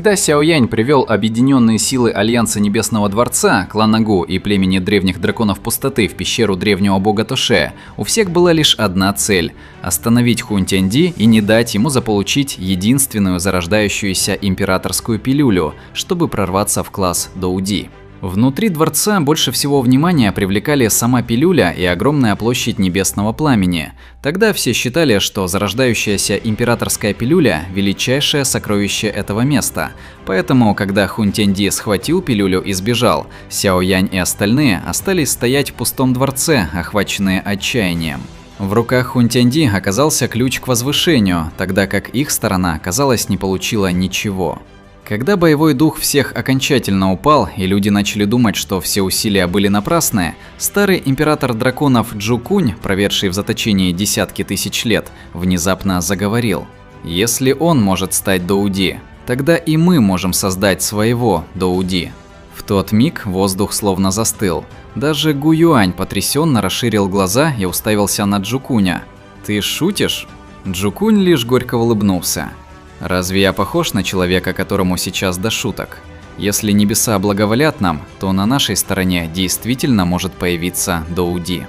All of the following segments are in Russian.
Когда Сяо Янь привел объединенные силы Альянса Небесного Дворца, клана Гу и племени древних драконов пустоты в пещеру древнего бога Тоше, у всех была лишь одна цель – остановить Хун Тяньди и не дать ему заполучить единственную зарождающуюся императорскую пилюлю, чтобы прорваться в класс Доуди. Внутри дворца больше всего внимания привлекали сама пилюля и огромная площадь небесного пламени. Тогда все считали, что зарождающаяся императорская пилюля – величайшее сокровище этого места. Поэтому, когда Хун Тяньди схватил пилюлю и сбежал, Сяо Янь и остальные остались стоять в пустом дворце, охваченные отчаянием. В руках Хун Тяньди оказался ключ к возвышению, тогда как их сторона, казалось, не получила ничего. Когда боевой дух всех окончательно упал, и люди начали думать, что все усилия были напрасны, старый император драконов Джу Кунь, проведший в заточении десятки тысяч лет, внезапно заговорил. Если он может стать Доуди, тогда и мы можем создать своего Доуди. В тот миг воздух словно застыл. Даже Гу Юань потрясенно расширил глаза и уставился на Джу Куня. «Ты шутишь?» Джу Кунь лишь горько улыбнулся. «Разве я похож на человека, которому сейчас до шуток? Если небеса благоволят нам, то на нашей стороне действительно может появиться Доуди».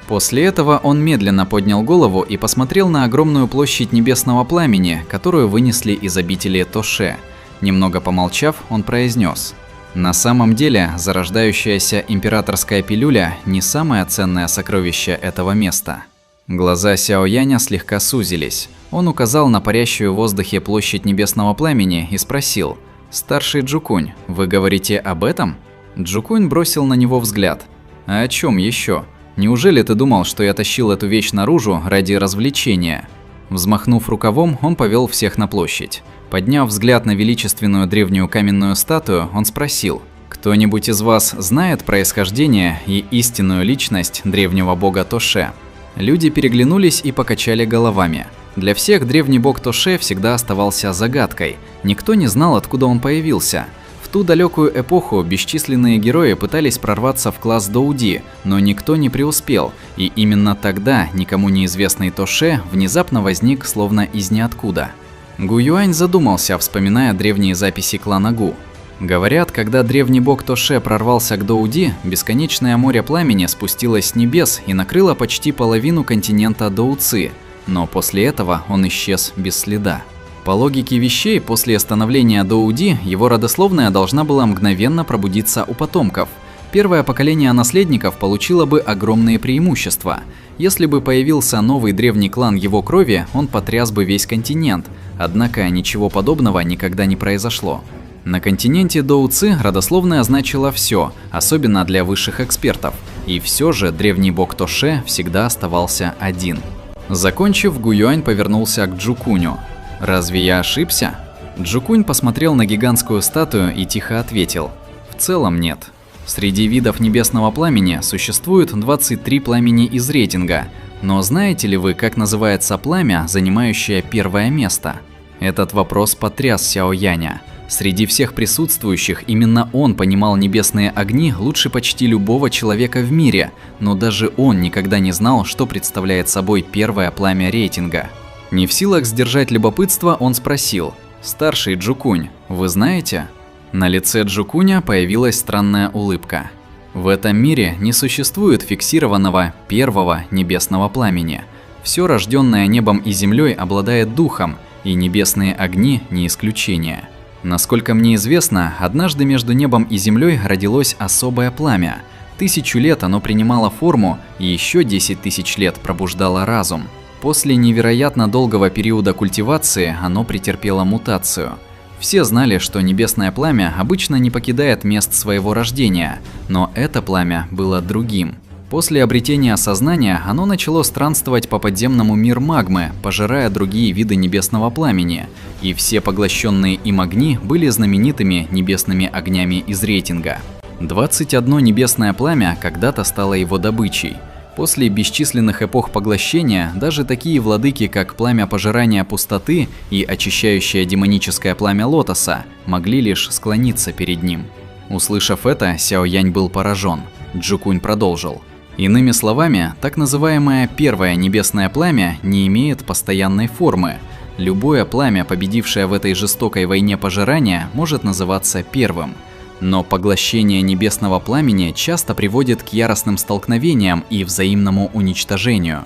После этого он медленно поднял голову и посмотрел на огромную площадь небесного пламени, которую вынесли из обители Тоше. Немного помолчав, он произнес: «На самом деле, зарождающаяся императорская пилюля не самое ценное сокровище этого места». Глаза Сяо Яня слегка сузились. Он указал на парящую в воздухе площадь небесного пламени и спросил: «Старший Джу Кунь, вы говорите об этом?» Джу Кунь бросил на него взгляд. «А о чем еще? Неужели ты думал, что я тащил эту вещь наружу ради развлечения?» Взмахнув рукавом, он повел всех на площадь. Подняв взгляд на величественную древнюю каменную статую, он спросил: «Кто-нибудь из вас знает происхождение и истинную личность древнего бога Тоше?» Люди переглянулись и покачали головами. Для всех древний бог Тоше всегда оставался загадкой. Никто не знал, откуда он появился. В ту далекую эпоху бесчисленные герои пытались прорваться в класс Доуди, но никто не преуспел, и именно тогда никому неизвестный Тоше внезапно возник словно из ниоткуда. Гу Юань задумался, вспоминая древние записи клана Гу. Говорят, когда древний бог Тоше прорвался к Доуди, бесконечное море пламени спустилось с небес и накрыло почти половину континента Доуци, но после этого он исчез без следа. По логике вещей, после становления Доуди, его родословная должна была мгновенно пробудиться у потомков. Первое поколение наследников получило бы огромные преимущества. Если бы появился новый древний клан его крови, он потряс бы весь континент, однако ничего подобного никогда не произошло. На континенте Доуци родословная значила все, особенно для высших экспертов, и все же древний бог Тоше всегда оставался один. Закончив, Гу Юань повернулся к Джу Куню. «Разве я ошибся?» Джу Кунь посмотрел на гигантскую статую и тихо ответил: «В целом нет. Среди видов небесного пламени существует 23 пламени из рейтинга, но знаете ли вы, как называется пламя, занимающее первое место?» Этот вопрос потряс Сяо Яня. Среди всех присутствующих именно он понимал небесные огни лучше почти любого человека в мире, но даже он никогда не знал, что представляет собой первое пламя рейтинга. Не в силах сдержать любопытство, он спросил: «Старший Джу Кунь, вы знаете?» На лице Джу Куня появилась странная улыбка. В этом мире не существует фиксированного первого небесного пламени. Все рожденное небом и землей обладает духом, и небесные огни не исключение. Насколько мне известно, однажды между небом и землей родилось особое пламя. 1000 лет оно принимало форму, и еще 10 тысяч лет пробуждало разум. После невероятно долгого периода культивации оно претерпело мутацию. Все знали, что небесное пламя обычно не покидает мест своего рождения, но это пламя было другим. После обретения сознания оно начало странствовать по подземному миру магмы, пожирая другие виды небесного пламени, и все поглощенные им огни были знаменитыми небесными огнями из рейтинга. 21 небесное пламя когда-то стало его добычей. После бесчисленных эпох поглощения даже такие владыки, как пламя пожирания пустоты и очищающее демоническое пламя лотоса, могли лишь склониться перед ним. Услышав это, Сяо Янь был поражен. Джу Кунь продолжил: «Иными словами, так называемое первое небесное пламя не имеет постоянной формы. Любое пламя, победившее в этой жестокой войне пожирания, может называться первым. Но поглощение небесного пламени часто приводит к яростным столкновениям и взаимному уничтожению.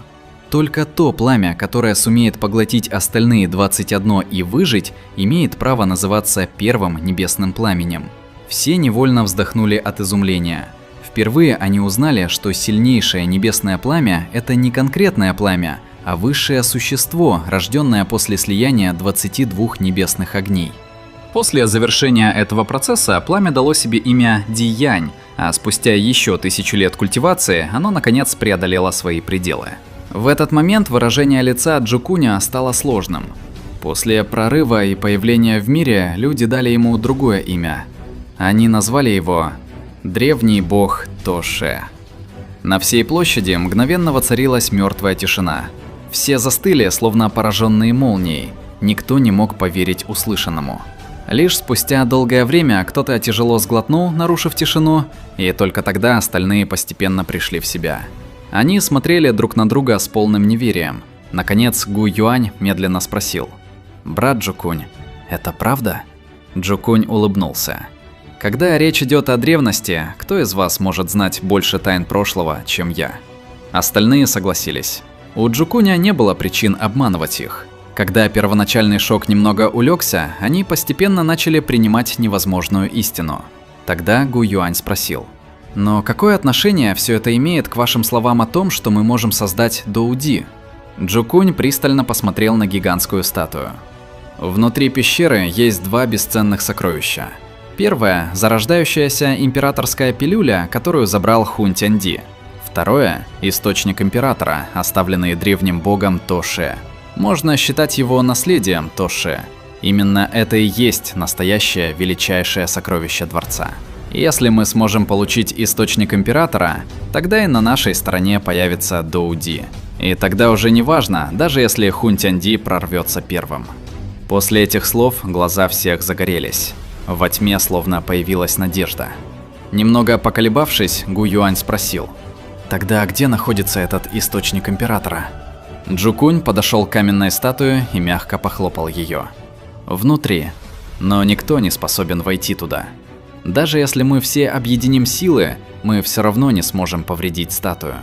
Только то пламя, которое сумеет поглотить остальные 21 и выжить, имеет право называться первым небесным пламенем. Все невольно вздохнули от изумления. Впервые они узнали, что сильнейшее небесное пламя – это не конкретное пламя, а высшее существо, рожденное после слияния 22 небесных огней. После завершения этого процесса пламя дало себе имя Ди-Янь, а спустя еще 1000 лет культивации оно наконец преодолело свои пределы. В этот момент выражение лица Джукуня стало сложным. После прорыва и появления в мире люди дали ему другое имя. Они назвали его Древний бог Тоше. На всей площади мгновенно воцарилась мертвая тишина. Все застыли, словно пораженные молнией. Никто не мог поверить услышанному. Лишь спустя долгое время кто-то тяжело сглотнул, нарушив тишину, и только тогда остальные постепенно пришли в себя. Они смотрели друг на друга с полным неверием. Наконец Гу Юань медленно спросил: «Брат Джукунь, это правда?» Джукунь улыбнулся. «Когда речь идет о древности, кто из вас может знать больше тайн прошлого, чем я?» Остальные согласились. У Джукуня не было причин обманывать их. Когда первоначальный шок немного улегся, они постепенно начали принимать невозможную истину. Тогда Гу Юань спросил: «Но какое отношение все это имеет к вашим словам о том, что мы можем создать Доуди?» Джукунь пристально посмотрел на гигантскую статую. Внутри пещеры есть два бесценных сокровища. Первое – зарождающаяся императорская пилюля, которую забрал Хун Тяньди. Второе – источник императора, оставленный древним богом Тоше. Можно считать его наследием Тоше. Именно это и есть настоящее величайшее сокровище дворца. Если мы сможем получить источник императора, тогда и на нашей стороне появится Доуди. И тогда уже не важно, даже если Хун Тяньди прорвется первым. После этих слов глаза всех загорелись. Во тьме словно появилась надежда. Немного поколебавшись, Гу Юань спросил: «Тогда где находится этот источник императора?» Джукунь подошел к каменной статуе и мягко похлопал ее. «Внутри. Но никто не способен войти туда. Даже если мы все объединим силы, мы все равно не сможем повредить статую».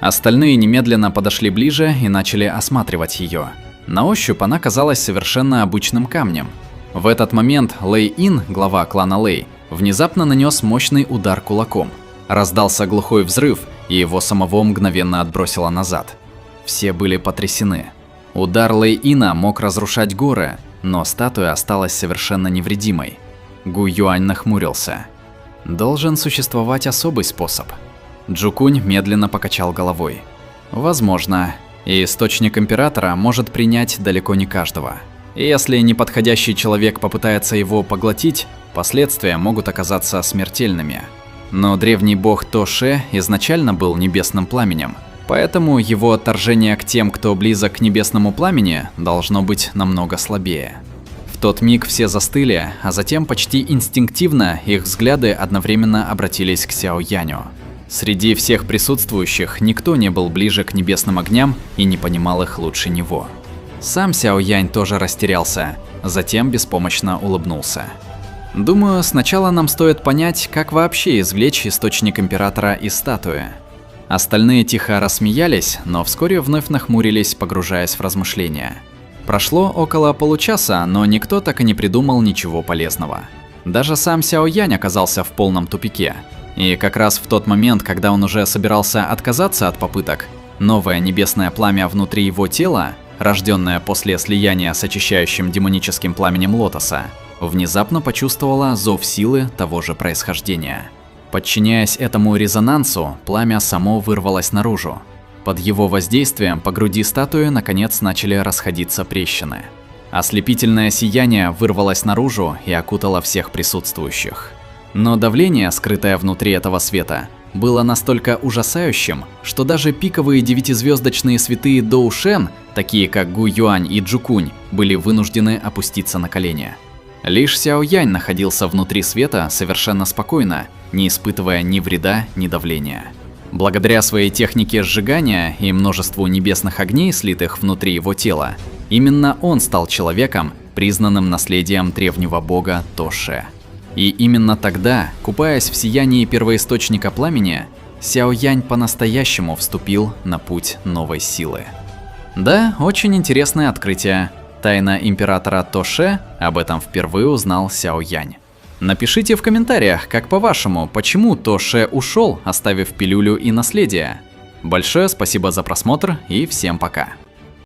Остальные немедленно подошли ближе и начали осматривать ее. На ощупь она казалась совершенно обычным камнем. В этот момент Лэй Ин, глава клана Лэй, внезапно нанес мощный удар кулаком. Раздался глухой взрыв, и его самого мгновенно отбросило назад. Все были потрясены. Удар Лэй Ина мог разрушать горы, но статуя осталась совершенно невредимой. Гу Юань нахмурился. Должен существовать особый способ. Джукунь медленно покачал головой. Возможно, и источник императора может принять далеко не каждого. И если неподходящий человек попытается его поглотить, последствия могут оказаться смертельными. Но древний бог Тоше изначально был небесным пламенем, поэтому его отторжение к тем, кто близок к небесному пламени, должно быть намного слабее. В тот миг все застыли, а затем почти инстинктивно их взгляды одновременно обратились к Сяо Яню. Среди всех присутствующих никто не был ближе к небесным огням и не понимал их лучше него. Сам Сяо Янь тоже растерялся, затем беспомощно улыбнулся. Думаю, сначала нам стоит понять, как вообще извлечь источник императора из статуи. Остальные тихо рассмеялись, но вскоре вновь нахмурились, погружаясь в размышления. Прошло около получаса, но никто так и не придумал ничего полезного. Даже сам Сяо Янь оказался в полном тупике. И как раз в тот момент, когда он уже собирался отказаться от попыток, новое небесное пламя внутри его тела, рожденное после слияния с очищающим демоническим пламенем лотоса, внезапно почувствовало зов силы того же происхождения. Подчиняясь этому резонансу, пламя само вырвалось наружу. Под его воздействием по груди статуи наконец начали расходиться трещины. Ослепительное сияние вырвалось наружу и окутало всех присутствующих. Но давление, скрытое внутри этого света, было настолько ужасающим, что даже пиковые девятизвездочные святые Доушен, такие как Гу Юань и Джукунь, были вынуждены опуститься на колени. Лишь Сяо Янь находился внутри света совершенно спокойно, не испытывая ни вреда, ни давления. Благодаря своей технике сжигания и множеству небесных огней, слитых внутри его тела, Именно он стал человеком, признанным наследием древнего бога Тоше. И именно тогда, купаясь в сиянии первоисточника пламени, Сяо Янь по-настоящему вступил на путь новой силы. Да, очень интересное открытие. Тайна императора Тоше, об этом впервые узнал Сяо Янь. Напишите в комментариях, как по-вашему, почему Тоше ушел, оставив пилюлю и наследие. Большое спасибо за просмотр и всем пока.